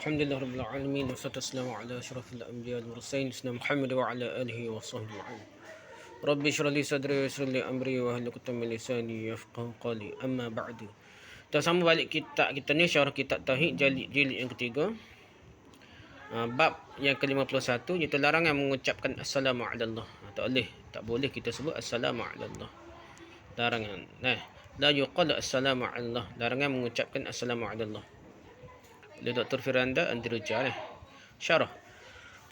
Alhamdulillah Rabbil Alamin. Wassalatu wassalamu ala asyrafil anbiya wal mursalin Sayyidina Muhammad wa ala alihi wa sahbihi ajma'in. Rabbi shrah li sadri wa yassir li amri wa hlul 'uqdatam min lisani yafqahu qawli. Amma ba'du. Kita sambung balik kitab kita ni, syarah kitab Tauhid jilid yang ketiga. Bab yang ke-51 iaitu larangan mengucapkan assalamu ala Allah. Tak boleh kita sebut assalamu ala Allah. Larangan. La yuqal assalamu ala Allah. Larangan mengucapkan assalamu ala Allah. Oleh Dr. Firanda Andiruja. Syarah.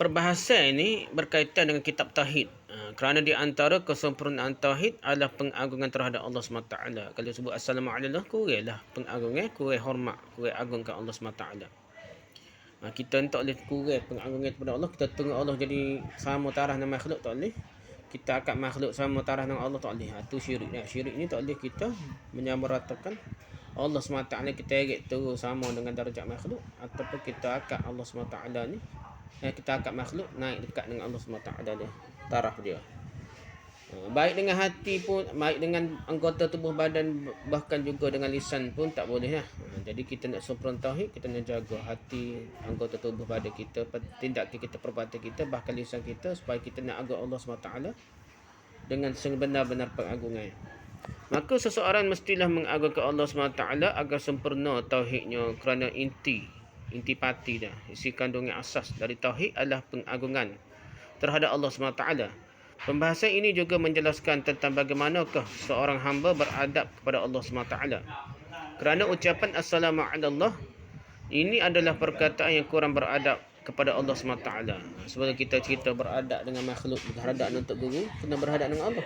Perbahasan ini berkaitan dengan kitab Tauhid. Kerana di antara kesempurnaan Tauhid adalah pengagungan terhadap Allah SWT. Kalau sebut Assalamualaikum, kuranglah pengagungan, kurang hormat, kurang agungkan Allah SWT. Kita tak boleh kurang pengagungan kepada Allah. Kita tengok Allah jadi sama taraf dengan makhluk, tak boleh. Kita akad makhluk sama taraf dengan Allah, tak boleh. Itu syirik. Syirik ni tak boleh kita menyamaratakan Allah SWT kita erat terus sama dengan darjat makhluk, ataupun kita akad Allah SWT ni, kita akad makhluk naik dekat dengan Allah SWT dia, taraf dia. Baik dengan hati pun, baik dengan anggota tubuh badan, bahkan juga dengan lisan pun tak boleh lah. Jadi kita nak sempurna tauhid, kita nak jaga hati, anggota tubuh badan kita, tindakan kita, perbuatan kita, bahkan lisan kita, supaya kita nak agak Allah SWT dengan sebenar-benar pengagungan. Maka seseorang mestilah mengagungkan Allah SWT agar sempurna tauhidnya, kerana intipati dah, isi kandungan asas dari tauhid adalah pengagungan terhadap Allah SWT. Pembahasan ini juga menjelaskan tentang bagaimanakah seorang hamba beradab kepada Allah SWT. Kerana ucapan Assalamualaikum ini adalah perkataan yang kurang beradab kepada Allah SWT. Sebab kita beradab dengan makhluk, beradab untuk guru, kena beradab dengan Allah.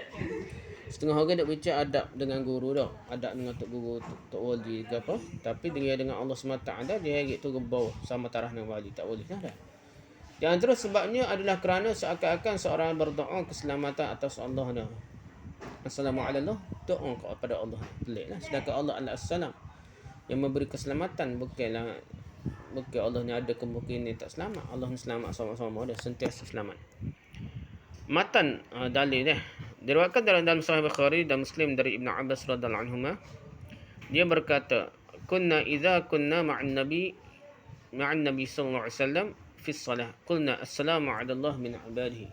Setengah orang tak bincang adab dengan guru dah, adab dengan tok guru, tok wali ke apa, tapi dia dengan Allah SWT dia heret tu bawah sama taraf dengan wali, tak boleh dah. Di antara sebabnya adalah kerana seakan-akan seorang berdoa keselamatan atas Allah dah. Assalamualaikum, doa kepada Allah. Peliklah, sedangkan Allah Al-Assalam yang memberi keselamatan, bukan Allah ni ada kemungkinan tak selamat. Allah ni selamat sama-sama dah, sentiasa selamat. Matan dalil dah. Diriwayatkan dalam Sahih Bukhari dan Muslim dari Ibn Abbas radhiyallahu anhuma, dia berkata, idza kunna ma'an nabi sallallahu alaihi wasallam fi shalah qulna assalamu ala Allah min ibadihi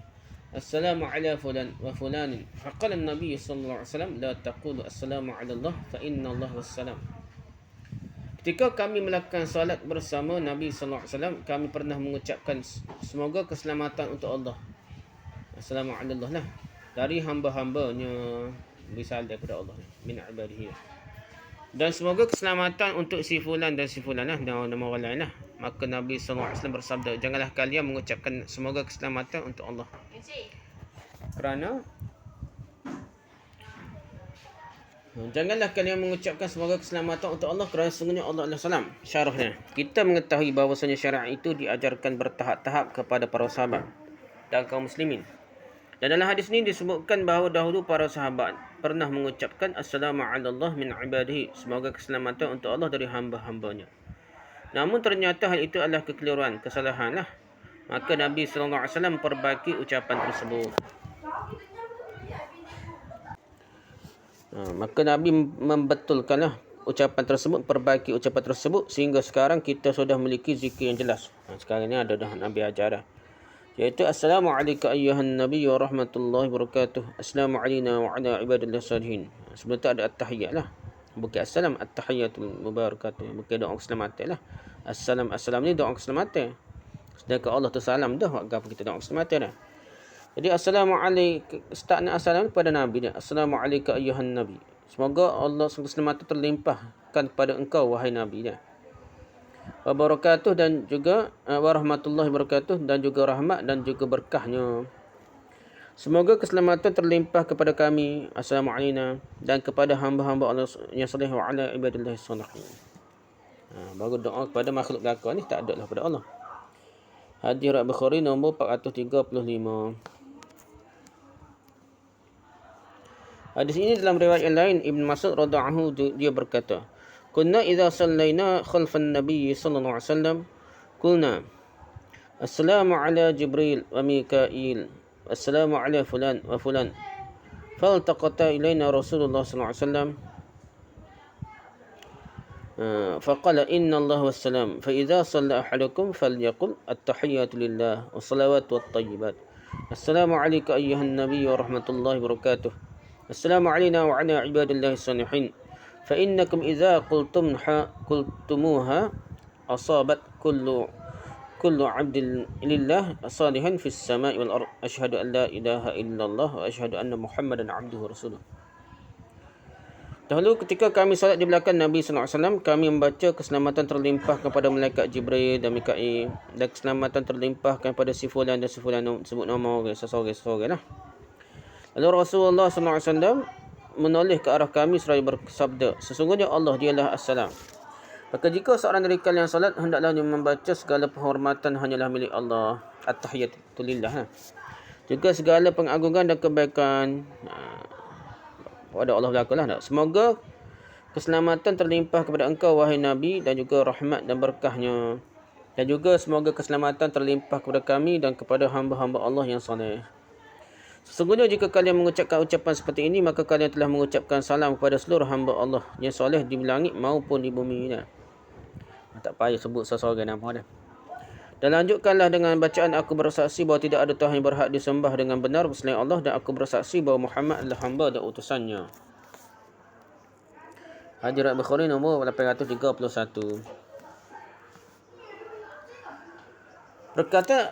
assalamu ala fulan wa fulan faqala an-nabi sallallahu alaihi wasallam la taqulu assalamu ala Allah fa inna Allah wassalam. Ketika kami melakukan salat bersama Nabi sallallahu alaihi wasallam, kami pernah mengucapkan semoga keselamatan untuk Allah, assalamu ala Allah lah, dari hamba-hambanya, misal daripada Allah min ibadihi, dan semoga keselamatan untuk si fulan dan si fulan lah, nama orang lain lah. Maka Nabi SAW bersabda, janganlah kalian mengucapkan semoga keselamatan untuk Allah, janganlah kalian mengucapkan semoga keselamatan untuk Allah kerana sesungguhnya Allah adalah salam. Syarahnya, kita mengetahui bahawasanya syariat itu diajarkan bertahap-tahap kepada para sahabat dan kaum muslimin. Dan dalam hadis ini disebutkan bahawa dahulu para sahabat pernah mengucapkan Assalamualaikum min ibadihi, semoga keselamatan untuk Allah dari hamba-hambanya. Namun ternyata hal itu adalah kekeliruan, kesalahan lah. Maka Nabi SAW memperbaiki ucapan tersebut. Maka Nabi membetulkanlah ucapan tersebut, perbaiki ucapan tersebut, sehingga sekarang kita sudah memiliki zikir yang jelas. Sekarang ni ada dah Nabi ajar dah, iaitu Assalamualaikum ayyuhan Nabi wa rahmatullahi wabarakatuh, Assalamu alayna wa ala ibadillah salihin. Sebelum tu ada at-tahiyyat lah, bukan assalam, at-tahiyyatul mubarakatuh, bukan doa keselamatan lah. Assalam ni doa keselamatan, sedangkan Allah tu salam dah, apa kita doa keselamatan dah. Jadi Assalamualaikum, start nak assalam kepada Nabi dia, Assalamualaikum ayyuhan Nabi, semoga Allah keselamatan terlimpahkan kepada engkau wahai Nabi dia, wabarakatuh, dan juga warahmatullahi wabarakatuh, dan juga rahmat dan juga berkahnya. Semoga keselamatan terlimpah kepada kami, Assalamualaikum, dan kepada hamba-hamba Allah yang salih wa ala ibadillah salihin. Baru doa kepada makhluk belaka ni, tak ada lah kepada Allah. Hadis riwayat Bukhari nombor 435. Hadis ini dalam riwayat yang lain, Ibn Mas'ud radhiyallahu anhu, dia berkata, kunna idza sallaina khalfan nabiy sallallahu alaihi wasallam qulna assalamu ala jibril wa mikail assalamu ala fulan wa fulan faltaqata ilaina rasulullah sallallahu alaihi wasallam فقال إن الله والسلام فإذا صلى أحدكم فليقل التحيات لله والصلوات والطيبات السلام عليك أيها النبي ورحمة الله وبركاته السلام علينا وعلى عباد الله الصالحين فإنكم إذا قلتموها أصابت كل عبد لله صالحا في السماء والأرض أشهد أن لا إله إلا الله وأشهد أن محمدا عبده ورسوله. Dahulu ketika kami salat di belakang Nabi SAW, kami membaca keselamatan terlimpah kepada malaikat Jibril dan Mikail, dan keselamatan terlimpah kepada si fulan dan si fulan, sebut nama seseorang lah. Lalu Rasulullah SAW menoleh ke arah kami seraya bersabda, sesungguhnya Allah dialah As-Salam. Maka jika seorang dari kalian salat, hendaklah dia membaca segala penghormatan hanyalah milik Allah. At-tahiyatu lillah. Juga segala pengagungan dan kebaikan pada Allah belakalah. Semoga keselamatan terlimpah kepada engkau wahai Nabi, dan juga rahmat dan berkahnya. Dan juga semoga keselamatan terlimpah kepada kami dan kepada hamba-hamba Allah yang saleh. Sesungguhnya jika kalian mengucapkan ucapan seperti ini, maka kalian telah mengucapkan salam kepada seluruh hamba Allah yang saleh di langit maupun di bumi. Tak payah sebut seseorang nama dah. Dan lanjutkanlah dengan bacaan aku bersaksi bahawa tidak ada Tuhan yang berhak disembah dengan benar selain Allah, dan aku bersaksi bahawa Muhammad adalah hamba dan utusannya. Hadis Bukhari nombor 831.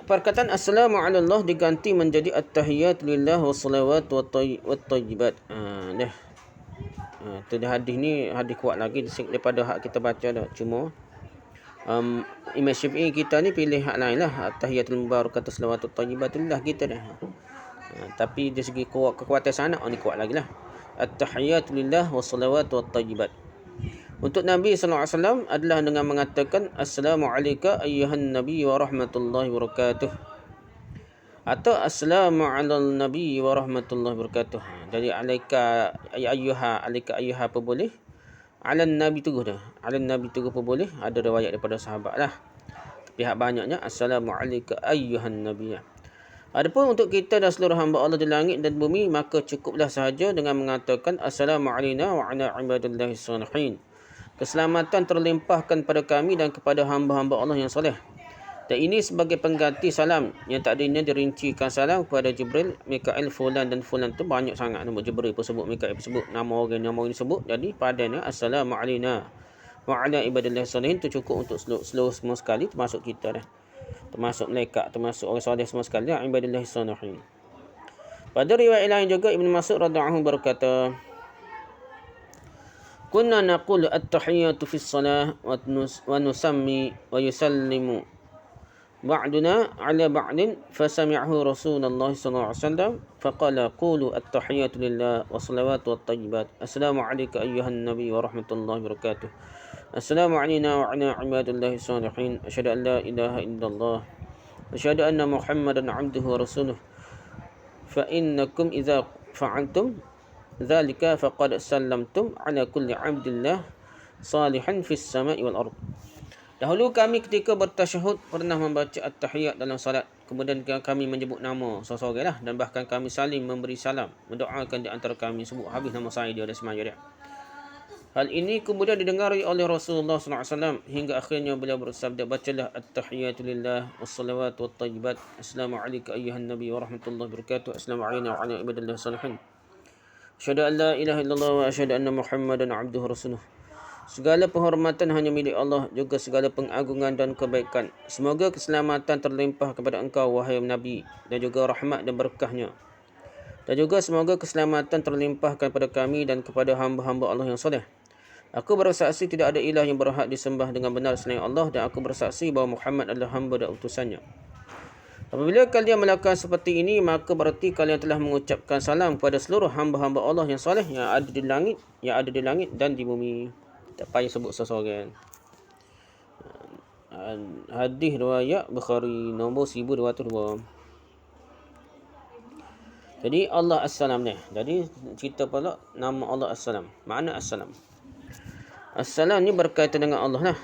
Perkataan Assalamualaikum diganti menjadi At-tahiyat lillah wa salawat wa tayyibat. Tu hadis ni hadis kuat lagi daripada hak kita baca dah. Cuma Imam Syafi'i kita ni pilih hak lain lah, At-tahiyatul mubarakatuh salawatut tayyibatullah kita dah. Tapi dari segi kekuatan sanad ni kuat lagi lah. At-tahiyatu lillah wa salawat wa tayyibat. Untuk Nabi SAW adalah dengan mengatakan Assalamualaikum ayyuhan nabi wa rahmatullahi wabarakatuh, atau Assalamu ala nabi wa rahmatullahi wabarakatuh. Jadi alaika ayyuha apa boleh, ala nabi tu dah. Ala nabi tu pun boleh, ada riwayat daripada sahabat lah. Tapi hak banyaknya Assalamualaikum ayyuhan nabi. Adapun untuk kita dan seluruh hamba Allah di langit dan bumi, maka cukuplah sahaja dengan mengatakan Assalamu alayna wa ala ibadillahi salihin. Keselamatan terlimpahkan pada kami dan kepada hamba-hamba Allah yang soleh. Dan ini sebagai pengganti salam yang tadinya dirincikan salam kepada Jibril, Mikail, fulan dan fulan tu banyak sangat nama. Jibril pun sebut, Mikail pun sebut, nama orang sebut. Jadi padanya Assalamu alayna wa ala ibadillahi salihin tu cukup untuk seluruh semua sekali, termasuk kita dah. Termasuk malaikat, termasuk orang soleh semua sekali, ibadillahi salihin. Pada riwayat lain juga Ibn Mas'ud radhiyallahu anhu berkata, kunna naqulu at-tahiyatu fi as-salah wa nusammi wa yusallimu ba'duna 'ala ba'din fasami'ahu Rasulullah sallallahu alaihi wasallam faqala qulu at-tahiyatu lillah wa salawatu wat tayyibat assalamu alayka ayyuhan nabi wa rahmatullahi wa barakatuh assalamu alayna wa ala ibadillahi salihin asyhadu an la ilaha illallah wa asyhadu anna muhammadan 'abduhu wa rasuluh fa innakum idza fa'altum dzalika faqad sallamtum ala kulli 'abdillah salihan fis sama'i wal ard. Dahulu kami ketika bertasyahud pernah membaca at-tahiyat dalam salat, kemudian kami menyebut nama seseorang lah, dan bahkan kami saling memberi salam, mendoakan di antara kami, sebut habis nama saya dia dan semaya dia. Hal ini kemudian didengari oleh Rasulullah SAW hingga akhirnya beliau bersabda, bacalah at-tahiyatu lillah was-salawat wat tayyibat assalamu alayka ayyuhan nabi wa rahmatullahi wa barakatuh assalamu alayna wa ala ibadillahi salihin asyhadu an la ilaha illallah wa asyhadu anna muhammadan 'abduhu rasuluh. Segala penghormatan hanya milik Allah, juga segala pengagungan dan kebaikan. Semoga keselamatan terlimpah kepada engkau wahai Nabi, dan juga rahmat dan berkahnya. Dan juga semoga keselamatan terlimpahkan kepada kami dan kepada hamba-hamba Allah yang soleh. Aku bersaksi tidak ada ilah yang berhak disembah dengan benar selain Allah, dan aku bersaksi bahawa Muhammad adalah hamba dan utusannya. Apabila kalian melakukan seperti ini, maka berarti kalian telah mengucapkan salam kepada seluruh hamba-hamba Allah yang soleh yang ada di langit dan di bumi. Tak payah sebut seseorang. Hadis riwayat Bukhari nombor 1202. Jadi Allah As-Salam ni. Jadi cerita pula nama Allah As-Salam. Makna As-Salam. As-Salam ni berkaitan dengan Allah lah.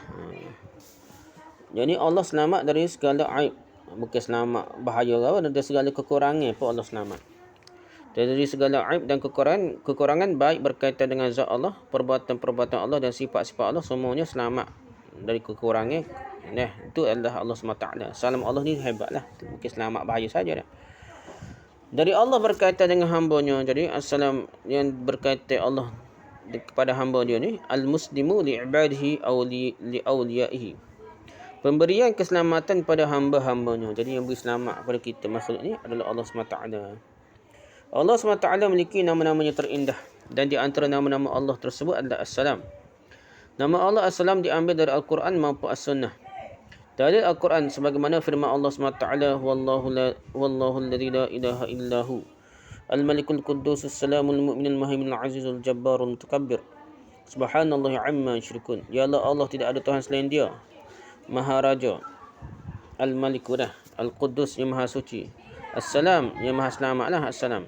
Jadi Allah selamat dari segala aib. Bukan selamat bahaya apa, dan segala kekurangan pun Allah selamat. dari segala aib dan kekurangan baik berkaitan dengan zat Allah, perbuatan-perbuatan Allah dan sifat-sifat Allah, semuanya selamat dari kekurangan. Nah, itu adalah Allah SWT. Salam Allah ni hebatlah. Mungkin selamat bahaya saja dah. Dari Allah berkaitan dengan hamba-Nya. Jadi assalam yang berkaitan Allah kepada hamba dia ni, al-muslimu li'ibadihi aw li'awliyaihi. Pemberian keselamatan pada hamba-hambanya. Jadi yang beri selamat kepada kita makhluk ni adalah Allah SWT. Allah SWT memiliki nama-namanya terindah. Dan di antara nama-nama Allah tersebut adalah As-Salam. Nama Allah As-Salam diambil dari Al-Quran maupun As-Sunnah. Dalil Al-Quran sebagaimana firman Allah SWT, Wallahu alladhi la ilaha illahu Al-Malikul Quddus As-Salamul Mu'minul Muhaiminul Azizul Jabbarul Mutakabbir Subhanallahi amma yusyrikun. Ya Allah, tidak ada Tuhan selain Dia, Maha Raja, Al-Malik Al-Quddus yang Maha Suci, As-Salam yang Maha Selamatlah, As-Salam.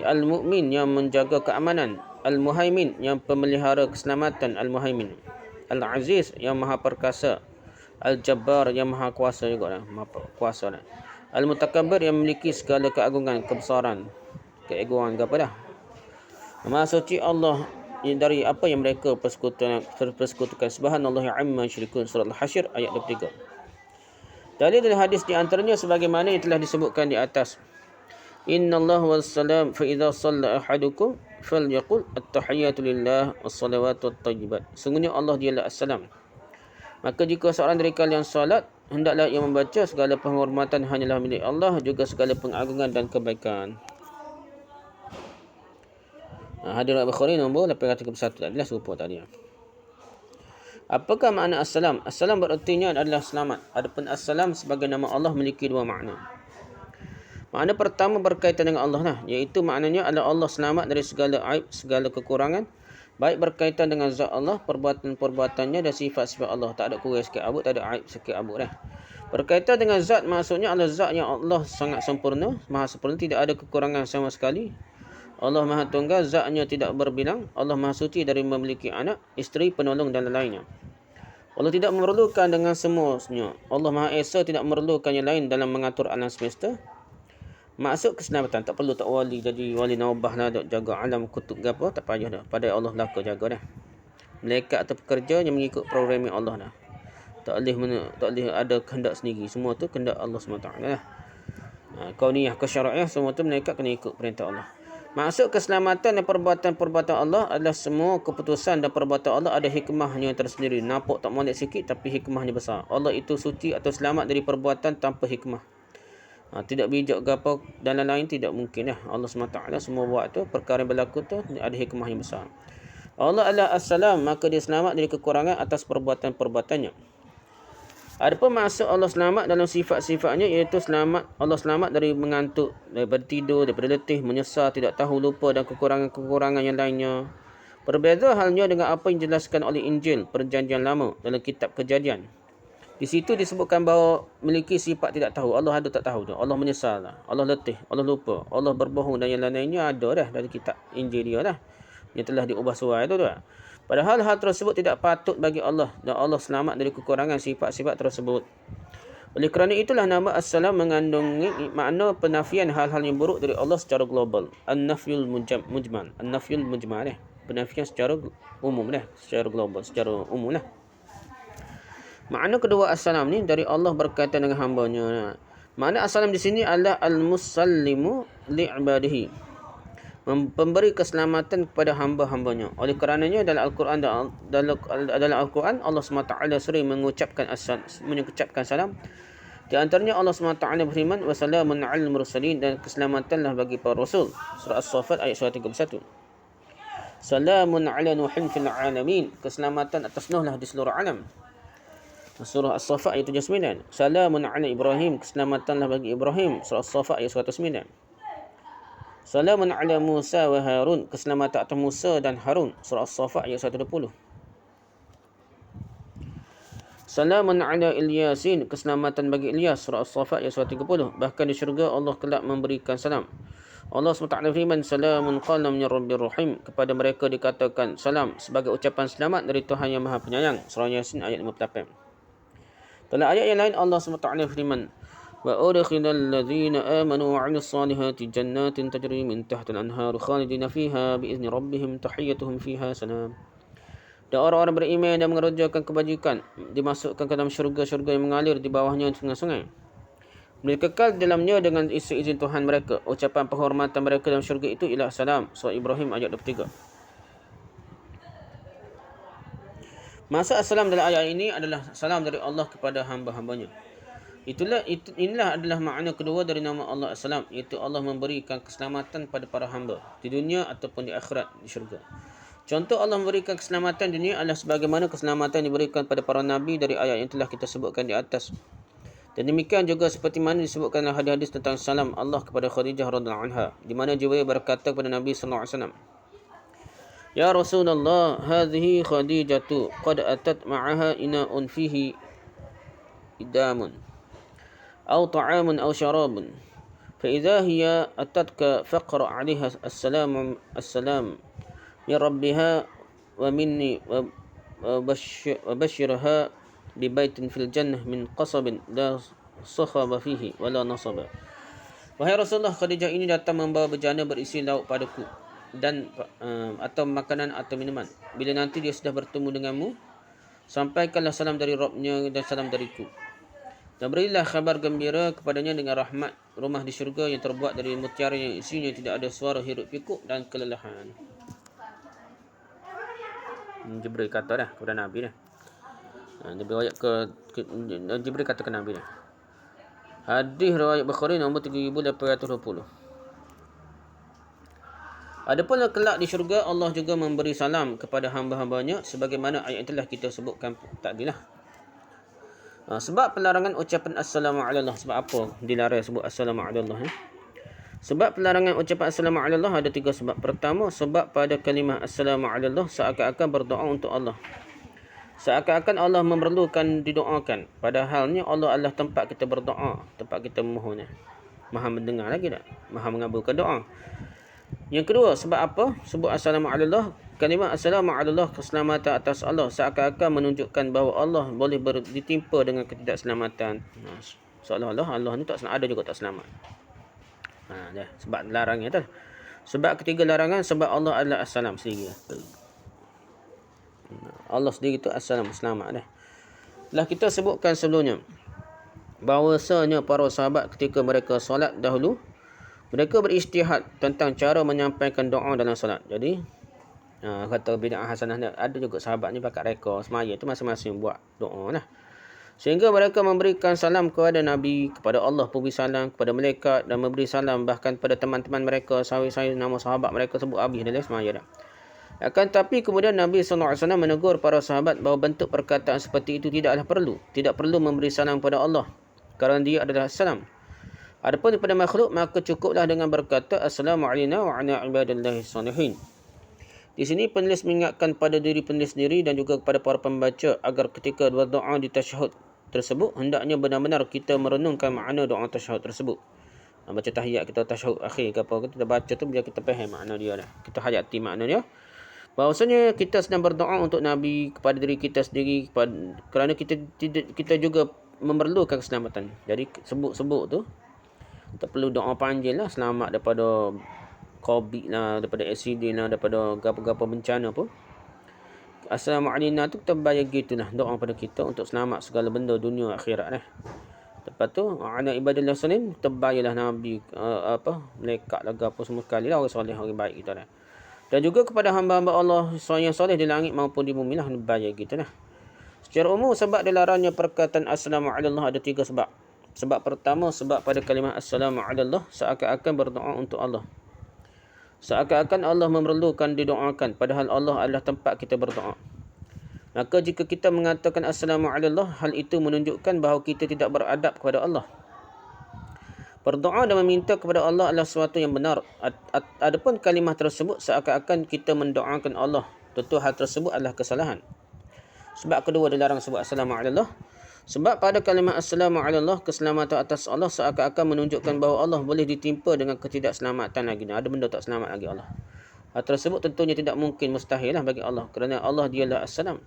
Al-Mu'min yang menjaga keamanan, Al-Muhaimin yang pemelihara keselamatan, Al-Muhaimin, Al-Aziz yang Maha Perkasa, Al-Jabbar yang Maha Kuasa juga, Maha Kuasa. Al-Mutakabbir yang memiliki segala keagungan, kebesaran, keegoan, apa dah. Maha Suci Allah dari apa yang mereka persekutukan. Subhanallahi amma yusyrikun. Surah Al-Hasyr ayat 23. Dalil dari hadis di antaranya sebagaimana yang telah disebutkan di atas. Innallaha wassalam fa idza shalla ahadukum falyaqul at-tahiyyatu lillah was-salawatu wat-thayyibat. Sungguhnya Allah dialah As-Salam. Maka jika seorang dari kalian salat, hendaklah ia membaca segala penghormatan hanyalah milik Allah, juga segala pengagungan dan kebaikan. Hadis Bukhari nombor 831 adalah serupa tadi. Apakah makna As-Salam? As-Salam berartinya adalah selamat. Adapun As-Salam sebagai nama Allah memiliki dua makna. Makna pertama berkaitan dengan Allah lah, iaitu maknanya adalah Allah selamat dari segala aib, segala kekurangan, baik berkaitan dengan zat Allah, perbuatan-perbuatannya dan sifat-sifat Allah. Tak ada kurang sikit abut, tak ada aib sikit abut dah. Berkaitan dengan zat maksudnya adalah zat yang Allah sangat sempurna, maha sempurna, tidak ada kekurangan sama sekali. Allah Maha Tunggal, zatnya tidak berbilang. Allah Maha Suci dari memiliki anak, isteri, penolong dan lainnya. Allah tidak memerlukan dengan semuanya. Allah Maha Esa, tidak memerlukan yang lain dalam mengatur alam semesta. Maksud keselamatan, tak perlu tak wali jadi wali naubah lah, dok jaga alam kutub ke apa, tak payah dah. Pada Allah belaka jaga dah. Malaikat atau pekerja yang mengikut program Allah dah. Tak boleh ada kehendak sendiri. Semua tu kehendak Allah SWT lah. Kauniyah, kesyara'iyah, semua tu malaikat kena ikut perintah Allah. Maksud keselamatan dan perbuatan-perbuatan Allah adalah semua keputusan dan perbuatan Allah ada hikmahnya tersendiri. Nampak tak molek sikit tapi hikmahnya besar. Allah itu suci atau selamat dari perbuatan tanpa hikmah. Tidak bijak ke apa dan lain-lain, tidak mungkin lah. Allah SWT semua buat tu, perkara yang berlaku tu ada hikmah yang besar. Allah adalah As-Salam, maka dia selamat dari kekurangan atas perbuatan-perbuatannya. Adapun maksud Allah selamat dalam sifat-sifatnya, iaitu selamat, Allah selamat dari mengantuk, daripada tidur, daripada letih, menyesal, tidak tahu, lupa dan kekurangan-kekurangan yang lainnya. Berbeza halnya dengan apa yang dijelaskan oleh Injil Perjanjian Lama dalam kitab Kejadian. Di situ disebutkan bahawa memiliki sifat tidak tahu. Allah ada tak tahu tu. Allah menyesal lah. Allah letih. Allah lupa. Allah berbohong dan yang lain-lainnya ada dah dari kitab Injil dia lah. Yang telah diubah surah itu tu. Padahal hal tersebut tidak patut bagi Allah. Dan Allah selamat dari kekurangan sifat-sifat tersebut. Oleh kerana itulah nama As-Salam mengandungi makna penafian hal-hal yang buruk dari Allah secara global. An-Nafyul Mujmal. An-Nafyul Mujmal lah. Penafian secara umum lah. Secara global. Secara umum lah. Makna kedua As-Salam ni dari Allah berkaitan dengan hamba-Nya. Makna As-Salam di sini adalah al-musallimu li'ibadihi. Pemberi keselamatan kepada hamba-hambanya. Oleh kerananya dalam Al-Quran Allah SWT sering mengucapkan salam. Di antaranya Allah SWT berfirman, "Wassalamun 'alal mursalin," dan keselamatanlah bagi para rasul. Surah As-Saffat ayat 131. Salamun 'ala Nuhin fil 'alamin. Keselamatan atas Nuh lah di seluruh alam. Surah As-Saffat ayat 79. Salamun 'ala Ibrahim. Keselamatanlah bagi Ibrahim. Surah As-Saffat ayat 109. Salamun 'ala Musa wa Harun. Keselamatan atas Musa dan Harun. Surah As-Saffat ayat 120. Salamun 'ala Ilyasin. Keselamatan bagi Ilyas. Surah As-Saffat ayat 130. Bahkan di syurga Allah kelak memberikan salam. Allah SWT firman, "Salamun qala min Rabbir Rahim." Kepada mereka dikatakan salam sebagai ucapan selamat dari Tuhan yang Maha Penyayang. Surah Yasin ayat 58. Dalam ayat yang lain Allah SWT firman, وأدخل الذين آمنوا وعملوا الصالحات جنات تجري من تحت الأنهار خالدين فيها بإذن ربهم تحيتهم فيها سلام. Dan orang-orang beriman dan mengerjakan kebajikan dimasukkan ke dalam syurga-syurga yang mengalir di bawahnya sungai-sungai. Mereka kekal dalamnya dengan izin Tuhan mereka. Ucapan penghormatan mereka dalam syurga itu ialah salam. Surah Ibrahim ayat 23. Maksud assalam dalam ayat ini adalah salam dari Allah kepada hamba-hambanya. Inilah adalah makna kedua dari nama Allah Assalam, iaitu Allah memberikan keselamatan pada para hamba di dunia ataupun di akhirat, di syurga. Contoh Allah memberikan keselamatan di dunia adalah sebagaimana keselamatan diberikan pada para nabi dari ayat yang telah kita sebutkan di atas. Dan demikian juga seperti mana disebutkan dalam hadis-hadis tentang salam Allah kepada Khadijah radhiyallahu anha, di mana Jibril berkata kepada Nabi sallallahu alaihi wasallam, "Ya Rasulullah, hadhihi Khadijatu qad atat ma'aha ina'un fihi idamun aw ta'amun aw syarabun. Fa idza hiya atatka faqra 'alaiha assalam min rabbiha wa minni wa bashirha bi baitin fil jannah min qasabin la sakhaba fihi wa la nasaba." Wahai Rasulullah, Khadijah ini datang membawa bejana berisi lauk padaku dan atau makanan atau minuman. Bila nanti dia sudah bertemu denganmu, sampaikanlah salam dari Rabbnya dan salam dariku. Dan berilah kabar gembira kepadanya dengan rahmat rumah di syurga yang terbuat dari mutiara yang isinya tidak ada suara hiruk pikuk dan kelelahan. Jibril kata dah kepada Nabi dah. Jibril kata ke Nabi dah. Hadis riwayat Bukhari nombor 3820. Adapun kelak di syurga, Allah juga memberi salam kepada hamba-hambanya sebagaimana ayat yang telah kita sebutkan tadi lah. Sebab pelarangan ucapan assalamu ala Allah. Sebab apa dilarang sebut assalamu ala Allah? Sebab pelarangan ucapan assalamu ala Allah ada 3 sebab. Pertama, sebab pada kalimah assalamu ala Allah seakan-akan berdoa untuk Allah. Seakan-akan Allah memerlukan didoakan. Padahalnya Allah adalah tempat kita berdoa, tempat kita memohon. Maha mendengar lagi tak? Maha mengabulkan doa. Yang kedua, sebab apa? Sebut assalamu ala Allah. Kalimah assalamu ala Allah, keselamatan atas Allah, seakan-akan menunjukkan bahawa Allah boleh ditimpa dengan ketidakselamatan. Seolah-olah Allah ni tak ada juga tak selamat. Sebab larangnya tu. Sebab ketiga larangan, sebab Allah adalah assalam sendiri. Allah sendiri tu assalam, selamat dah. Telah kita sebutkan sebelumnya bahawasanya para sahabat ketika mereka solat dahulu, mereka beristihad tentang cara menyampaikan doa dalam solat. Jadi kata bid'ah hasanah ni, ada juga sahabat ni pakai reka semaya tu masing-masing buat doa lah. Sehingga mereka memberikan salam kepada Nabi, kepada Allah pun beri salam, kepada malaikat dan memberi salam bahkan pada teman-teman mereka, sahabat-sahabat nama sahabat mereka sebut habis dalam semaya dah. Akan tapi kemudian Nabi SAW menegur para sahabat bahawa bentuk perkataan seperti itu tidaklah perlu. Tidak perlu memberi salam kepada Allah kerana dia adalah salam. Adapun daripada makhluk, maka cukuplah dengan berkata assalamualaikum wa ala ibadillahi salihin. Di sini penulis mengingatkan pada diri penulis sendiri dan juga kepada para pembaca agar ketika berdoa di tasyahud tersebut, hendaknya benar-benar kita merenungkan makna doa tasyahud tersebut. Baca tahiyat kita tasyahud akhir ke apa, kita baca tu biar kita faham makna dia dah. Kita hayati makna dia. Bahawasanya kita sedang berdoa untuk Nabi, kepada diri kita sendiri, kerana kita juga memerlukan keselamatan. Jadi sebut-sebut tu tak perlu doa panjang lah, selamat daripada COVID lah, daripada accident lah, daripada apa-apa bencana pun. Assalamualaikum tu kita bayar gitulah doa pada kita untuk selamat segala benda dunia akhirat lah. Lepas tu ala ibadillah salim, kita bayarlah Nabi malaikat lah apa semua sekali lah, orang soleh, orang baik kita lah. Dan juga kepada hamba-hamba Allah yang soleh di langit maupun di bumi lah, bayar gitu lah. Secara umum, sebab dilarangnya perkataan assalamu ala Allah ada 3 sebab. Sebab pertama, sebab pada kalimah assalamu ala Allah seakan-akan berdoa untuk Allah. Seakan-akan Allah memerlukan didoakan, padahal Allah adalah tempat kita berdoa. Maka jika kita mengatakan assalamu ala Allah, hal itu menunjukkan bahawa kita tidak beradab kepada Allah. Berdoa dan meminta kepada Allah adalah sesuatu yang benar. Adapun kalimah tersebut seakan-akan kita mendoakan Allah, tentu hal tersebut adalah kesalahan. Sebab kedua dilarang sebut assalamu ala Allah. Sebab pada kalimah assalamu ala Allah, keselamatan atas Allah seakan-akan menunjukkan bahawa Allah boleh ditimpa dengan ketidakselamatan lagi. Ada benda tak selamat lagi Allah. Hal tersebut tentunya tidak mungkin, mustahil lah bagi Allah, kerana Allah dialah assalam.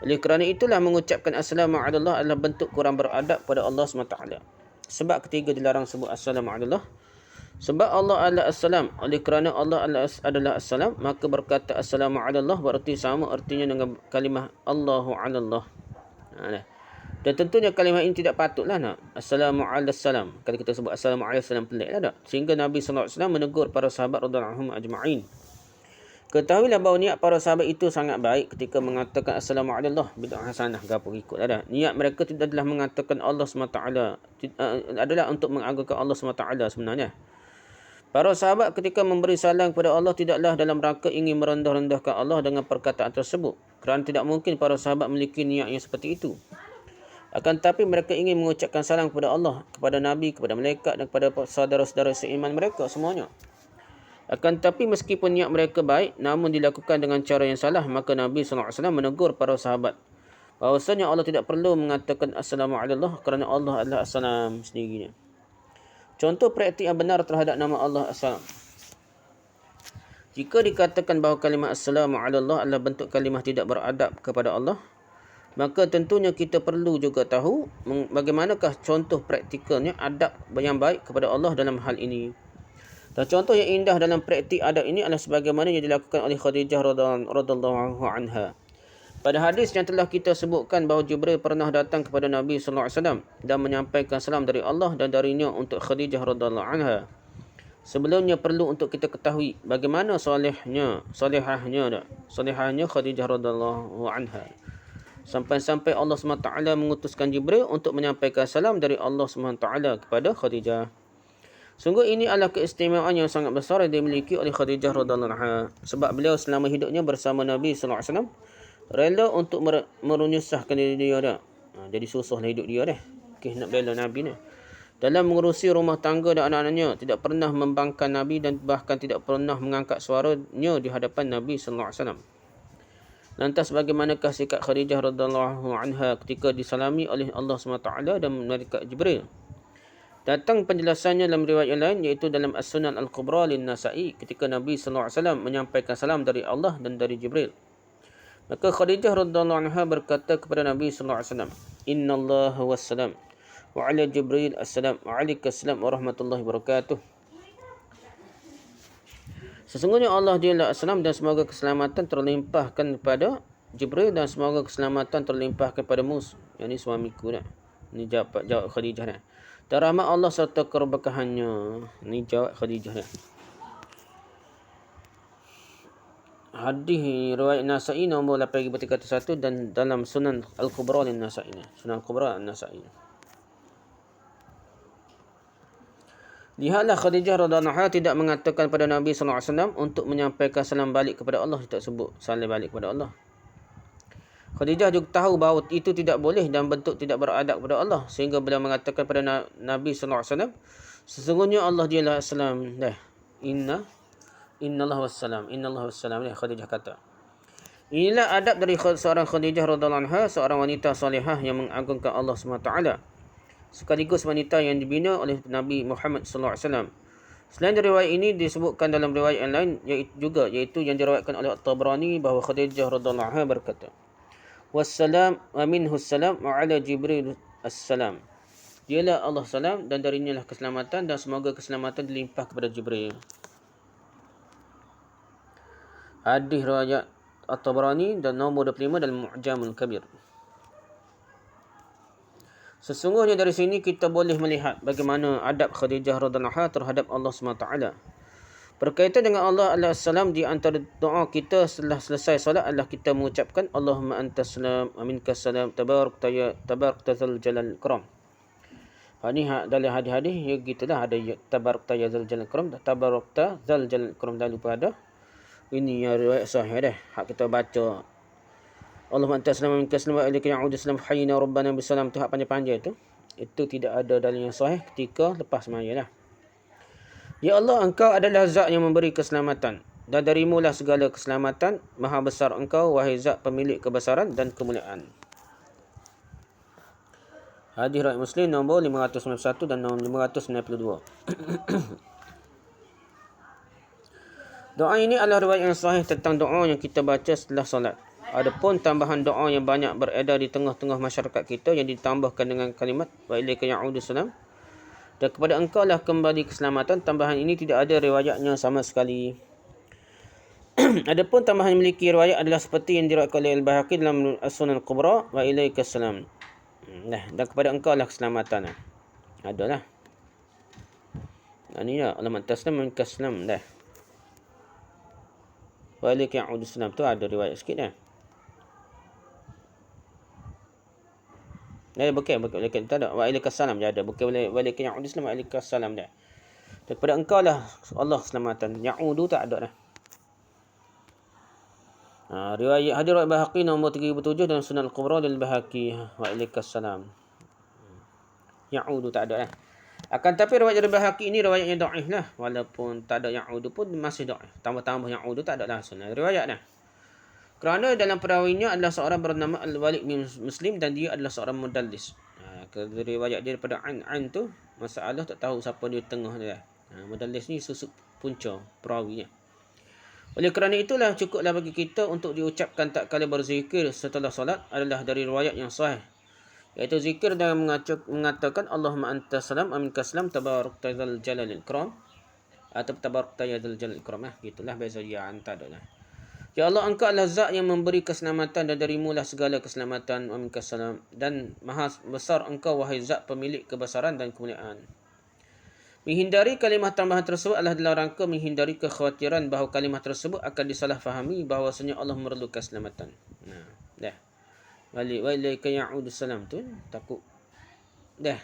Oleh kerana itulah mengucapkan assalamu ala Allah adalah bentuk kurang beradab pada Allah SWT. Sebab ketiga dilarang sebut assalamu ala Allah. Sebab Allah adalah assalam. Oleh kerana Allah adalah assalam, maka berkata assalamu ala Allah berarti sama artinya dengan kalimah Allahu ala Allah. Dan tentunya kalimah ini tidak patutlah nak. Assalamu ala salam. Kalau kita sebut assalamu ala salam peliklah tak. Sehingga Nabi SAW menegur para sahabat radhiyallahu anhum ajma'in. Ketahuilah bahawa niat para sahabat itu sangat baik ketika mengatakan assalamu ala Allah bid'ah hasanah gapo ikut ada. Niat mereka tidak adalah mengatakan Allah SWT adalah untuk mengagungkan Allah SWT sebenarnya. Para sahabat ketika memberi salam kepada Allah tidaklah dalam rangka ingin merendah-rendahkan Allah dengan perkataan tersebut. Kerana tidak mungkin para sahabat memiliki niat yang seperti itu. Akan tetapi mereka ingin mengucapkan salam kepada Allah, kepada Nabi, kepada malaikat dan kepada saudara-saudara seiman mereka semuanya. Akan tetapi meskipun niat mereka baik, namun dilakukan dengan cara yang salah, maka Nabi SAW menegur para sahabat bahawasanya Allah tidak perlu mengatakan assalamu ala Allah kerana Allah adalah assalam sendirinya. Contoh praktik yang benar terhadap nama Allah assalam. Jika dikatakan bahawa kalimah assalamu ala Allah adalah bentuk kalimah tidak beradab kepada Allah, maka tentunya kita perlu juga tahu bagaimanakah contoh praktikalnya adab yang baik kepada Allah dalam hal ini. Dan contoh yang indah dalam praktik adab ini adalah sebagaimana yang dilakukan oleh Khadijah radhiyallahu anha. Pada hadis yang telah kita sebutkan bahawa Jibril pernah datang kepada Nabi SAW dan menyampaikan salam dari Allah dan darinya untuk Khadijah radhiyallahu anha. Sebelumnya perlu untuk kita ketahui bagaimana solehahnya Khadijah radhiyallahu anha. Sampai-sampai Allah SWT mengutuskan Jibril untuk menyampaikan salam dari Allah SWT kepada Khadijah. Sungguh ini adalah keistimewaan yang sangat besar yang dimiliki oleh Khadijah radhiyallahu anha. Sebab beliau selama hidupnya bersama Nabi SAW rela untuk merunyusahkan diri dia dah. Jadi susahlah hidup dia dah. Nak bela Nabi ni. Dalam mengurusi rumah tangga dan anak-anaknya, tidak pernah membangkang Nabi dan bahkan tidak pernah mengangkat suaranya di hadapan Nabi SAW. Lantas bagaimanakah sikap Khadijah radhiyallahu anha ketika disalami oleh Allah SWT dan malaikat Jibril? Datang penjelasannya dalam riwayat yang lain iaitu dalam As-Sunan Al-Kubra lin-Nasa'i ketika Nabi SAW menyampaikan salam dari Allah dan dari Jibril. Maka Khadijah radhiyallahu anha berkata kepada Nabi SAW, Inna Allah wassalam wa ala Jibril assalam wa alaikassalam wa rahmatullahi wabarakatuh. Sesungguhnya Allah dialah assalam dan semoga keselamatan terlimpahkan kepada Jibril dan semoga keselamatan terlimpahkan kepada Mus, yang ini suamiku dah. Ini jawab Khadijah dah. Dan rahmat Allah serta keberkahannya. Ini jawab Khadijah dah. Hadis riwayat Nasa'i nombor 8301 dan dalam Sunan Al-Kubra lin-Nasa'i. Sunan Al-Kubra lin-Nasa'i. Lihatlah Khadijah radhiyallahu anha tidak mengatakan pada Nabi SAW untuk menyampaikan salam balik kepada Allah. Tidak sebut salam balik kepada Allah. Khadijah juga tahu bahawa itu tidak boleh dan bentuk tidak beradab kepada Allah. Sehingga beliau mengatakan pada Nabi SAW, sesungguhnya Allah dialah assalam. Inna Allah wassalam. Inna Allah wassalam. Khadijah kata. Inilah adab dari seorang Khadijah radhiyallahu anha, seorang wanita salihah yang mengagungkan Allah SWT. Sekaligus wanita yang dibina oleh Nabi Muhammad SAW. Selain dari riwayat ini disebutkan dalam riwayat yang lain iaitu yang diriwayatkan oleh At-Tabrani bahawa Khadijah radhiyallahu anha berkata, Wassalam wa minhu salam wa ala Jibril assalam. Dialah Allah salam dan darinya lah keselamatan dan semoga keselamatan dilimpah kepada Jibril. Hadis riwayat At-Tabrani dan nombor 25 dalam Mu'jamul Kabir. Sesungguhnya dari sini kita boleh melihat bagaimana adab Khadijah radhiyallahu anha terhadap Allah SWT. Berkaitan dengan Allah Al-Assalam, di antara doa kita setelah selesai solat adalah kita mengucapkan Allahumma antas salam wa minkas salam tabarakta zal jalal ikram. Ini dalam hadis-hadis ya gitulah ada tabarakta ya zal jalal ikram, tabarakta zal jalal ikram, dah lupa ada. Ini yang riwayat sahih dah. Hak kita baca Allahumma anta salam wa minkas salam wa ilaika ya'udu salam hayyina rabbana bisalam, tu hak panjang-panjang itu. Itu tidak ada dalil yang sahih ketika lepas sembahyang dah. Ya Allah, engkau adalah zat yang memberi keselamatan dan darimu lah segala keselamatan. Maha besar engkau wahai zat pemilik kebesaran dan kemuliaan. Hadis riwayat Muslim nombor 591 dan nombor 592. Doa ini adalah riwayat yang sahih tentang doa yang kita baca setelah solat. Adapun tambahan doa yang banyak beredar di tengah-tengah masyarakat kita yang ditambahkan dengan kalimat wa ilaika ya'udu salam Dan kepada engkau lah kembali keselamatan. Tambahan ini tidak ada riwayatnya sama sekali. Adapun tambahan yang memiliki riwayat adalah seperti yang diriwayatkan oleh Al-Baihaqi dalam As-Sunan Al-Kubra, wa ilaikas salam. Dan kepada engkau lah keselamatan. Adalah. Ini lah alamat taslam min kaslam dah. Wa ilaika ya'udus salam tu ada riwayat sikit dah. Bukan tak ada. Wa ilaikas salam je ada. Bukan wa ilaika ya'udus salam, wa ilaikas salam dah. Daripada engkau lah Allah keselamatan. Ya'udu tak ada dah. Riwayat hadis riwayat Baihaqi nombor 37 dan Sunan Al-Kubra dari Baihaqi, wa ilaikas salam. Ya'udu tak ada dah. Akan tapi riwayat dari Baihaqi ini riwayatnya dhaif lah. Walaupun tak ada ya'udu pun masih dhaif. Tambah-tambah ya'udu tak ada lah sunnah riwayat dah. Kerana dalam perawinya adalah seorang bernama Al-Walid bin Muslim dan dia adalah seorang mudallis. Riwayat dia daripada an tu masalah tak tahu siapa di tengah dia. Mudallis ni susuk punca perawinya. Oleh kerana itulah cukuplah bagi kita untuk diucapkan tak kala berzikir setelah solat adalah dari riwayat yang sahih. Iaitu zikir dengan mengatakan Allahumma antas salam aminkas salam tabarakta dzal jalalil ikram atau tabarakta ya dzal jalalil ikram. Gitulah beza dia antara dah. Ya Allah, engkau adalah zat yang memberi keselamatan dan darimu lah segala keselamatan. Aminkas salam. Dan maha besar engkau wahai zat pemilik kebesaran dan kemuliaan. Menghindari kalimah tambahan tersebut adalah dalam rangka menghindari kekhawatiran bahawa kalimah tersebut akan disalahfahami bahawasanya Allah memerlukan keselamatan. Dah. Balik wa ilaika ya'udus salam tu takut dah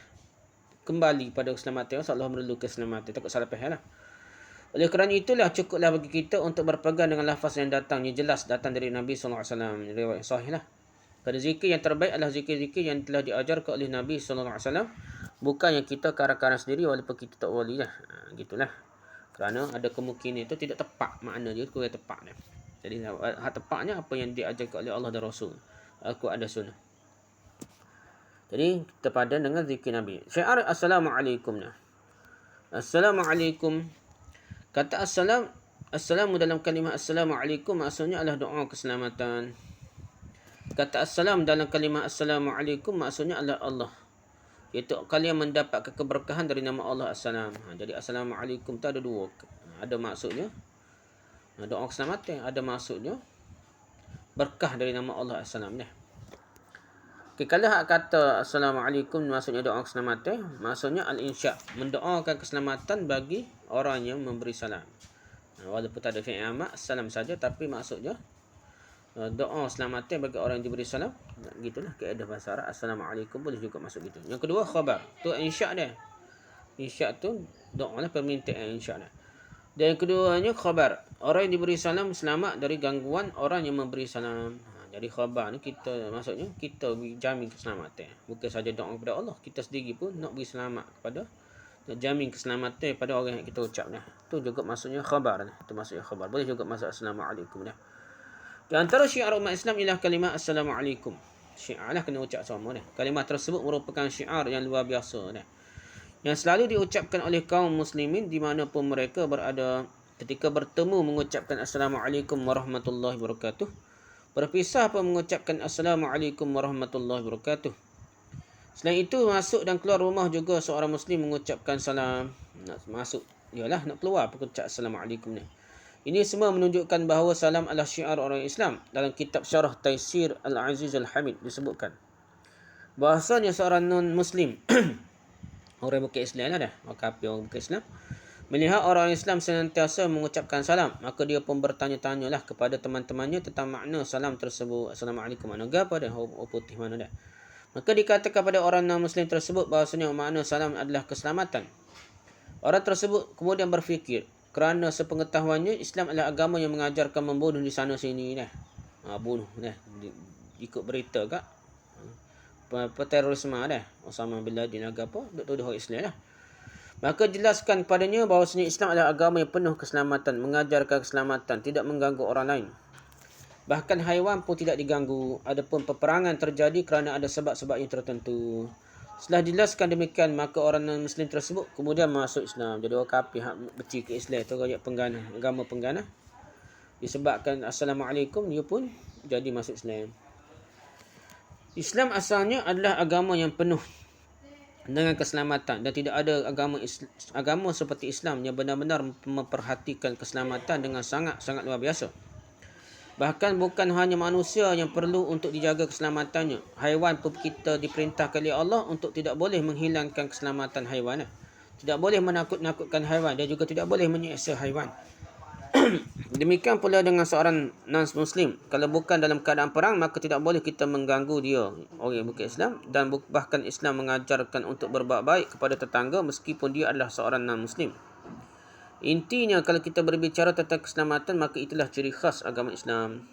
kembali pada keselamatan. Allah memerlukan keselamatan. Takut salah faham lah. Oleh kerana itulah cukuplah bagi kita untuk berpegang dengan lafaz yang datang, yang jelas datang dari Nabi SAW. Riwayat sahih lah. Pada zikir yang terbaik adalah zikir-zikir yang telah diajarkan oleh Nabi SAW. Bukan yang kita karang-karang sendiri walaupun kita tak wali lah. Gitulah. Kerana ada kemungkinan itu tidak tepat. Makna dia kurang tepat. Jadi hak tepatnya apa yang diajarkan oleh Allah dan Rasul. Al-Quran dan Sunnah. Jadi kita padan dengan zikir Nabi. Syiar Assalamualaikum. Assalamualaikum. Kata Assalamu dalam kalimah Assalamualaikum maksudnya adalah doa keselamatan. Kata Assalam dalam kalimah Assalamualaikum maksudnya adalah Allah. Iaitu kalian mendapat keberkahan dari nama Allah Assalam. Jadi Assalamualaikum tu ada dua. Ada maksudnya doa keselamatan. Ada maksudnya berkah dari nama Allah Assalam. Okay, kalau kata Assalamualaikum maksudnya doa keselamatan, maksudnya al-insya, mendoakan keselamatan bagi orang yang memberi salam. Walaupun tak ada fi'il amr, salam saja, tapi maksudnya doa keselamatan bagi orang yang diberi salam. Gitulah kaedah bahasa Arab. Assalamualaikum boleh juga masuk gitu. Yang kedua khabar. Tu insya dia. Insya tu doa lah, permintaan insya dia. Dan yang keduanya khabar. Orang yang diberi salam selamat dari gangguan orang yang memberi salam. Jadi khabar ni kita maksudnya kita jamin keselamatan. Bukan saja doa kepada Allah, kita sendiri pun nak beri selamat kepada, nak jamin keselamatan pada orang yang kita ucap dah. Tu juga maksudnya khabar dah. Tu maksudnya khabar. Boleh juga masuk Assalamualaikum dah. Di antara syiar umat Islam ialah kalimah Assalamualaikum. Syiar lah kena ucap sama dah. Kalimah tersebut merupakan syiar yang luar biasa dah. Yang selalu diucapkan oleh kaum muslimin di mana pun mereka berada ketika bertemu mengucapkan Assalamualaikum warahmatullahi wabarakatuh. Berpisah pun mengucapkan Assalamualaikum warahmatullahi wabarakatuh. Selain itu, masuk dan keluar rumah juga seorang muslim mengucapkan salam. Nak masuk, ialah nak keluar pun ucap Assalamualaikum ni. Ini semua menunjukkan bahawa salam adalah syiar orang Islam. Dalam kitab Syarah Taisir Al-Aziz Al-Hamid disebutkan bahasanya seorang non-muslim orang bukan Islam lah dah, orang kafir, orang bukan Islam, melihat orang Islam senantiasa mengucapkan salam, maka dia pun bertanya-tanyalah kepada teman-temannya tentang makna salam tersebut. Assalamualaikum mana apa dah, putih mana dah. Maka dikatakan pada orang non-muslim tersebut bahasanya makna salam adalah keselamatan. Orang tersebut kemudian berfikir, kerana sepengetahuannya Islam adalah agama yang mengajarkan membunuh di sana sini dah. Bunuh dah. Ikut berita kak. Terorisme dah. Osama bin Laden apa? Duk tuduh orang Islam lah. Maka jelaskan kepadanya bahawasanya Islam adalah agama yang penuh keselamatan, mengajarkan keselamatan, tidak mengganggu orang lain. Bahkan haiwan pun tidak diganggu. Adapun peperangan terjadi kerana ada sebab-sebab yang tertentu. Setelah dijelaskan demikian, maka orang non-muslim tersebut kemudian masuk Islam. Jadi orang kafir beci ke Islam tu rakyat penggana, agama penggana. Disebabkan Assalamualaikum, dia pun jadi masuk Islam. Islam asalnya adalah agama yang penuh dengan keselamatan, dan tidak ada agama seperti Islam yang benar-benar memperhatikan keselamatan dengan sangat-sangat luar biasa. Bahkan bukan hanya manusia yang perlu untuk dijaga keselamatannya. Haiwan pun kita diperintahkan oleh Allah untuk tidak boleh menghilangkan keselamatan haiwan. Tidak boleh menakut-nakutkan haiwan dan juga tidak boleh menyiksa haiwan. Demikian pula dengan seorang non-Muslim. Kalau bukan dalam keadaan perang, maka tidak boleh kita mengganggu dia, orang bukan Islam. Dan bahkan Islam mengajarkan untuk berbuat baik kepada tetangga meskipun dia adalah seorang non-Muslim. Intinya, kalau kita berbicara tentang keselamatan, maka itulah ciri khas agama Islam.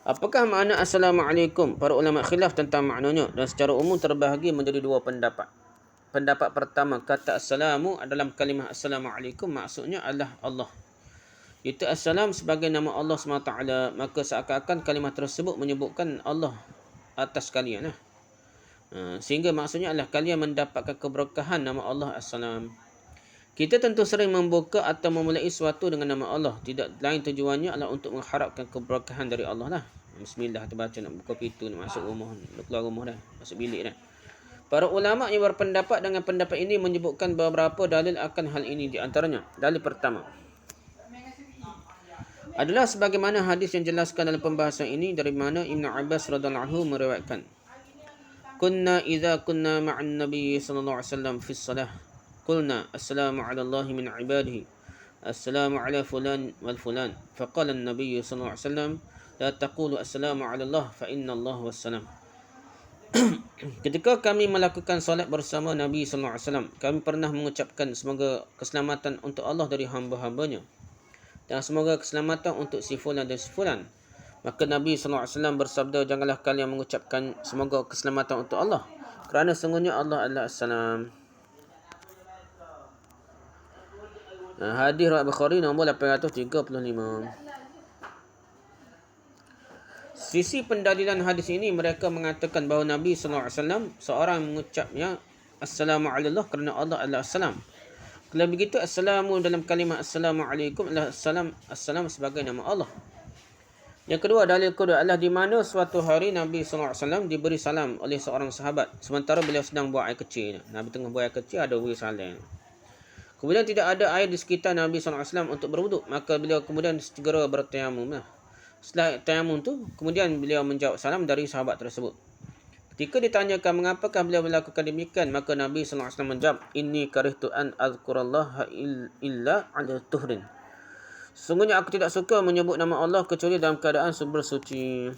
Apakah makna Assalamualaikum? Para ulama khilaf tentang maknanya dan secara umum terbahagi menjadi dua pendapat. Pendapat pertama, kata Assalamu dalam kalimah Assalamualaikum maksudnya adalah Allah. Itu Assalam sebagai nama Allah SWT, maka seakan-akan kalimah tersebut menyebutkan Allah atas kalian. Sehingga maksudnya adalah kalian mendapatkan keberkahan nama Allah Assalam. Kita tentu sering membuka atau memulai sesuatu dengan nama Allah. Tidak lain tujuannya adalah untuk mengharapkan keberkahan dari Allah lah. Bismillah, terbaca nak buka pintu, nak masuk rumah, nak keluar rumah dah, masuk bilik dah. Para ulama yang berpendapat dengan pendapat ini menyebutkan beberapa dalil akan hal ini. Di antaranya, dalil pertama adalah sebagaimana hadis yang jelaskan dalam pembahasan ini, dari mana Ibn Abbas radhiyallahu anhu meriwayatkan, kunna idza kunna ma'an nabiy sallallahu alaihi wasallam fi shalah qulna assalamu ala Allah min ibadihi assalamu ala fulan wal fulan faqala an-nabiy sallallahu alaihi wasallam la taqulu assalamu ala Allah fa inna Allah wassalam. Ketika kami melakukan solat bersama Nabi sallallahu alaihi wasallam, kami pernah mengucapkan semoga keselamatan untuk Allah dari hamba-hambanya dan semoga keselamatan untuk si fulan dan si fulan. Maka Nabi SAW bersabda, janganlah kalian mengucapkan semoga keselamatan untuk Allah, kerana sungguhnya Allah adalah As-Salam. Hadis riwayat Bukhari nombor 835. Sisi pendalilan hadis ini, mereka mengatakan bahawa Nabi SAW seorang mengucapnya Assalamualaikum kerana Allah adalah As-Salam. Kalau begitu, Assalamu dalam kalimah Assalamualaikum adalah Assalam sebagai nama Allah. Yang kedua, dalil kedua adalah di mana suatu hari Nabi SAW diberi salam oleh seorang sahabat sementara beliau sedang buang air kecil. Nabi tengah buang air kecil, ada beri salam. Kemudian tidak ada air di sekitar Nabi SAW untuk berwuduk, maka beliau kemudian segera bertayamum. Setelah tayamum tu, kemudian beliau menjawab salam dari sahabat tersebut. Ketika ditanyakan mengapakah beliau melakukan demikian, maka Nabi SAW menjawab, inni karihtu an azkurallaha illa ala tuhrin. Sesungguhnya aku tidak suka menyebut nama Allah kecuali dalam keadaan bersuci.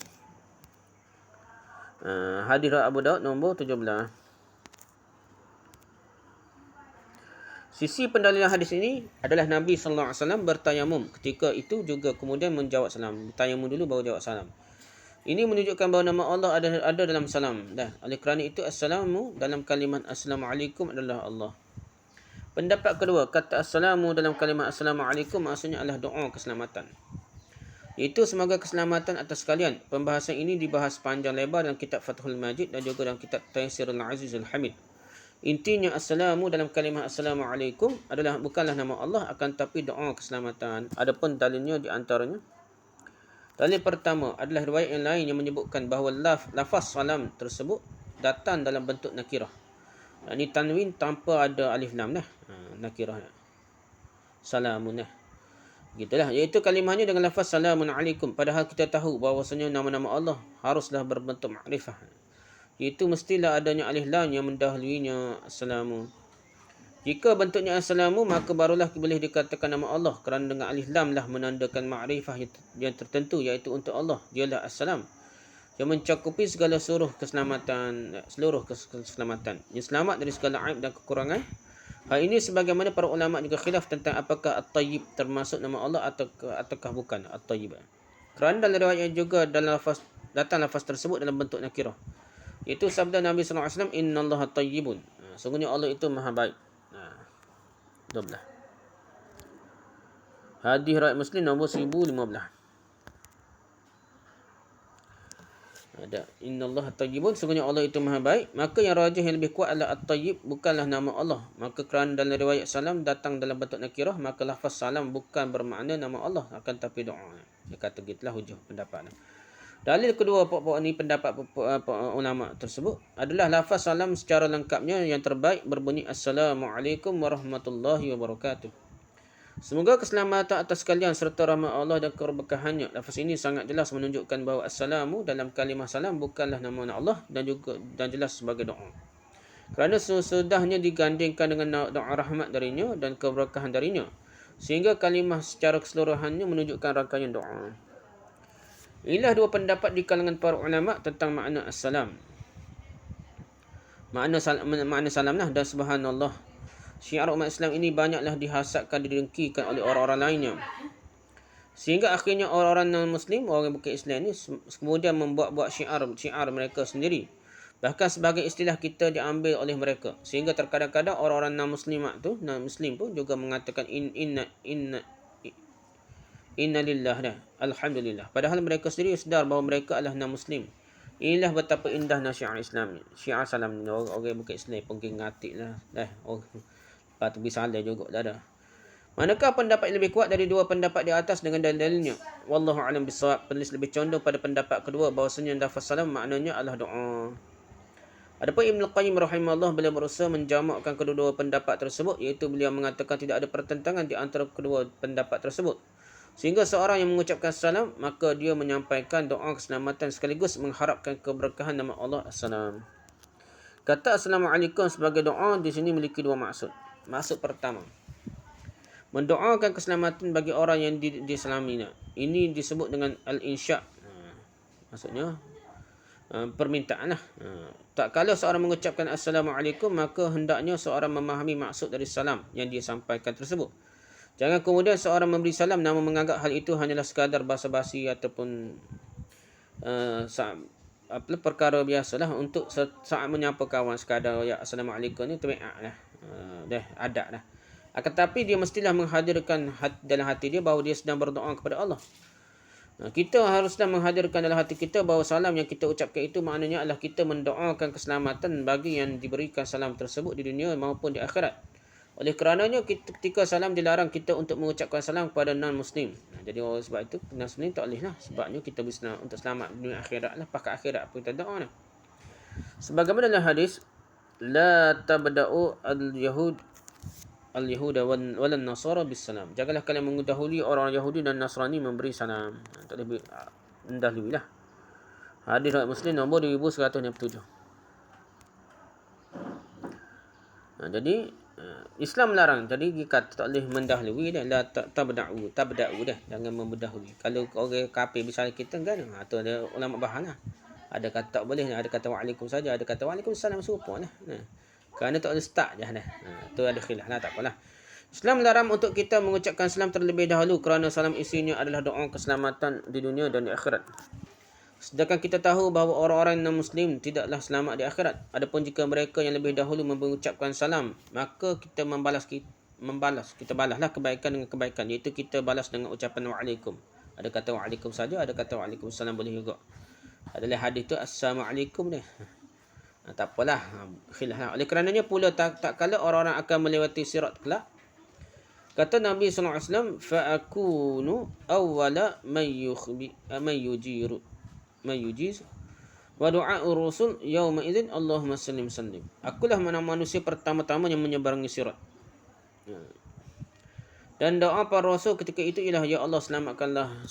Hadis Abu Daud nombor 17. Sisi pendalilan hadis ini adalah Nabi SAW bertayamum. Ketika itu juga kemudian menjawab salam. Bertayamum dulu baru jawab salam. Ini menunjukkan bahawa nama Allah ada dalam salam. Oleh kerana itu, Assalamu dalam kalimat Assalamualaikum adalah Allah. Pendapat kedua, kata Assalamu dalam kalimat Assalamualaikum maksudnya adalah doa keselamatan. Itu semoga keselamatan atas kalian. Pembahasan ini dibahas panjang lebar dalam kitab Fathul Majid dan juga dalam kitab Taysirul Azizul Hamid. Intinya, Assalamu dalam kalimah Assalamualaikum bukanlah nama Allah, akan tapi doa keselamatan. Adapun dalilnya di antaranya, dalil pertama adalah riwayat yang lain yang menyebutkan bahawa lafaz salam tersebut datang dalam bentuk nakirah. Ini tanwin tanpa ada alif lam nakirah. Salamun gitulah, iaitu kalimahnya dengan lafaz salamun alaikum, padahal kita tahu bahawasanya nama-nama Allah haruslah berbentuk makrifah, iaitu mestilah adanya alif lam yang mendahuluinya assalamu. Jika bentuknya assalamu, maka barulah boleh dikatakan nama Allah, kerana dengan alif lam lah menandakan makrifah yang tertentu, iaitu untuk Allah dialah Assalam, yang mencakupi segala seluruh keselamatan, yang selamat dari segala aib dan kekurangan. Hal ini sebagaimana para ulama juga khilaf tentang apakah At-Tayyib termasuk nama Allah ataukah bukan At-Tayyib. Kerana dalam riwayat juga datang lafaz tersebut dalam bentuk nakirah, iaitu sabda Nabi SAW, innallaha tayyibun, sungguhnya Allah itu maha baik. 12. Hadis riwayat Muslim nombor 1015. Ada innallaha tayyibun, sungguhnya Allah itu maha baik. Maka yang rajih yang lebih kuat adalah at-tayyib bukanlah nama Allah. Maka kerana dalam riwayat salam datang dalam bentuk nakirah, maka lafaz salam bukan bermakna nama Allah, akan tapi doa. Dia kata gitulah hujah pendapat. Dalil kedua pokok ni pendapat ulama tersebut adalah lafaz salam secara lengkapnya yang terbaik berbunyi Assalamualaikum warahmatullahi wabarakatuh. Semoga keselamatan atas kalian serta rahmat Allah dan keberkahannya. Lafaz ini sangat jelas menunjukkan bahawa assalamu dalam kalimah salam bukanlah nama Allah dan jelas sebagai doa. Kerana sesudahnya digandingkan dengan doa rahmat darinya dan keberkahan darinya, sehingga kalimah secara keseluruhannya menunjukkan rangkaian doa. Inilah dua pendapat di kalangan para ulama tentang makna assalam. Makna salamlah dan subhanallah. Syiar umat Islam ini banyaklah dihasatkan, didengkikan oleh orang-orang lainnya. Sehingga akhirnya orang-orang non-Muslim, orang bukan Islam ini kemudian membuat-buat syiar mereka sendiri. Bahkan sebagai istilah kita diambil oleh mereka. Sehingga terkadang-kadang orang-orang non-Muslim pun juga mengatakan inna lillah dah, alhamdulillah. Padahal mereka sendiri sedar bahawa mereka adalah non-Muslim. Inilah betapa indahnya syiar Islam ni. Syiar salam ni. Orang bukan Islam pun ngatik lah. Lepas tu bisa salah juga dah dah. Manakah pendapat yang lebih kuat dari dua pendapat di atas dengan dalilnya? Wallahu a'lam bissawab. Penulis lebih condong pada pendapat kedua bahawasanya lafaz salam maknanya adalah doa. Adapun Ibn Qayyim rahimahullah beliau berusaha menjamakkan kedua-dua pendapat tersebut, iaitu beliau mengatakan tidak ada pertentangan di antara kedua pendapat tersebut. Sehingga seorang yang mengucapkan salam, maka dia menyampaikan doa keselamatan sekaligus mengharapkan keberkahan nama Allah As-Salam. Kata Assalamualaikum sebagai doa di sini memiliki dua maksud. Maksud pertama, mendoakan keselamatan bagi orang yang diselaminya. Ini disebut dengan al-insya. Maksudnya permintaan lah. Tak kala seorang mengucapkan Assalamualaikum, maka hendaknya seorang memahami maksud dari salam yang dia sampaikan tersebut. Jangan kemudian seorang memberi salam namun menganggap hal itu hanyalah sekadar basa-basi ataupun perkara biasalah untuk saat menyapa kawan sekadar ya Assalamualaikum ni tabiat lah. Dah adab dah. Akan tetapi dia mestilah menghadirkan dalam hati dia bahawa dia sedang berdoa kepada Allah. Kita haruslah menghadirkan dalam hati kita bahawa salam yang kita ucapkan itu maknanya adalah kita mendoakan keselamatan bagi yang diberikan salam tersebut di dunia maupun di akhirat. Oleh kerananya ketika salam dilarang kita untuk mengucapkan salam kepada non-Muslim. Jadi sebab itu non-Muslim tak boleh lah. Sebabnya kita bisa untuk selamat dunia akhirat lah. Pakai akhirat apa kita doa lah. Sebagaimana dalam hadis, la tabda'u al-yahuda walan nasara bis salam. Janganlah kalian mendahului orang Yahudi dan Nasrani memberi salam. Tak lebih mendahului lah. Hadis riwayat Muslim nombor 2167. Jadi Islam melarang. Jadi jika tak boleh mendahului dah, la tabda'u dah, jangan mendahului. Kalau orang kafir misalnya kita kan, tu ada ulama bahalah. Ada kata tak boleh, ada kata waalaikum saja, ada kata waalaikumsalam serupa lah. Kerana tak boleh start je dah. Tu ada khilaf lah, tak apalah. Islam melarang untuk kita mengucapkan salam terlebih dahulu kerana salam isinya adalah doa keselamatan di dunia dan di akhirat. Sedangkan kita tahu bahawa orang-orang non-Muslim tidaklah selamat di akhirat. Adapun jika mereka yang lebih dahulu mengucapkan salam, maka kita kita balaslah kebaikan dengan kebaikan, iaitu kita balas dengan ucapan waalaikum. Ada kata waalaikum saja, ada kata waalaikumsalam boleh juga. Adalah hadis tu assalamualaikum ni. Tak apalah, khilaf lah. Oleh kerananya pula tak kala orang-orang akan melewati sirat kelak. Kata Nabi SAW, fa'akunu awwala man yujiz wa du'a'ur rusul yawma idzin Allahumma sallim. Akulah manusia pertama-tama yang menyeberangi sirat. Dan doa para rasul ketika itu ialah ya Allah selamatkanlah.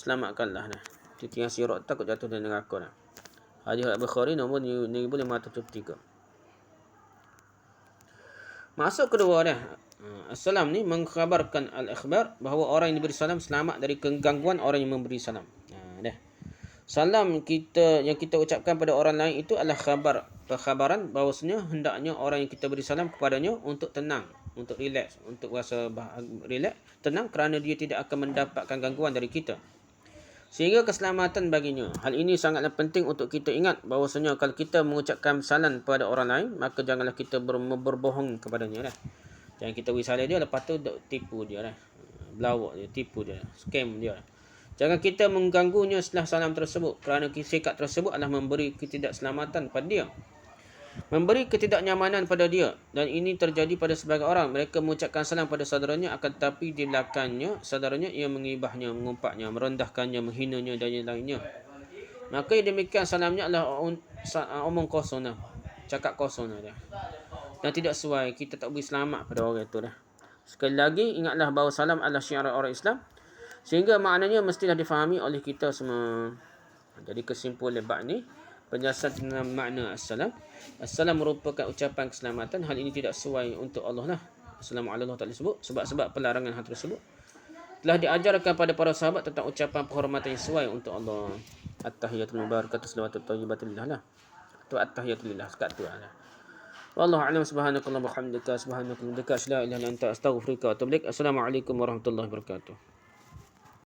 Tiang sirat takut jatuh dalam neraka dah. Hadis Bukhari nombor 1573. Maksud kedua dah, assalam ni mengkhabarkan al-ikhbar bahawa orang yang diberi salam selamat dari kegangguan orang yang memberi salam. Salam yang kita ucapkan pada orang lain itu adalah perkhabaran bahawasanya hendaknya orang yang kita beri salam kepadanya untuk tenang, untuk relax, untuk rasa relax, tenang kerana dia tidak akan mendapatkan gangguan dari kita. Sehingga keselamatan baginya. Hal ini sangatlah penting untuk kita ingat bahawasanya kalau kita mengucapkan salam kepada orang lain, maka janganlah kita berbohong kepadanya dah. Jangan kita beri salam dia lepas tu tipu dia dah. Belawak dia, tipu dia, scam dia dah. Jangan kita mengganggunya setelah salam tersebut kerana sikap tersebut adalah memberi ketidakselamatan pada dia, memberi ketidaknyamanan pada dia. Dan ini terjadi pada sebagian orang. Mereka mengucapkan salam pada saudaranya, akan tetapi di belakangnya saudaranya ia mengibahnya, mengumpaknya, merendahkannya, menghinanya dan yang lainnya. Maka yang demikian salamnya adalah omong kosong dah. Cakap kosong dah. Dan tidak sesuai, kita tak beri selamat pada orang itu dah. Sekali lagi ingatlah bahawa salam adalah syiar orang Islam, sehingga maknanya mestilah difahami oleh kita semua. Jadi kesimpulan bab ni, penjelasan tentang makna assalam. Assalam merupakan ucapan keselamatan. Hal ini tidak sesuai untuk Allah lah. Assalamualaikum tak disebut sebab pelarangan hal tersebut telah diajarkan pada para sahabat tentang ucapan penghormatan yang sesuai untuk Allah. At-tahiyatul mubarakatuh salawatut thayyibatul lillah lah. Tu at-tahiyatul lillah sekat tu lah. Wallahu a'lam. Subhanakallahumma wa bihamdika subhanakallahumma wa bihamdika asyhadu an la ilaha illa anta astaghfiruka wa atubu ilaik. Assalamualaikum warahmatullahi wabarakatuh.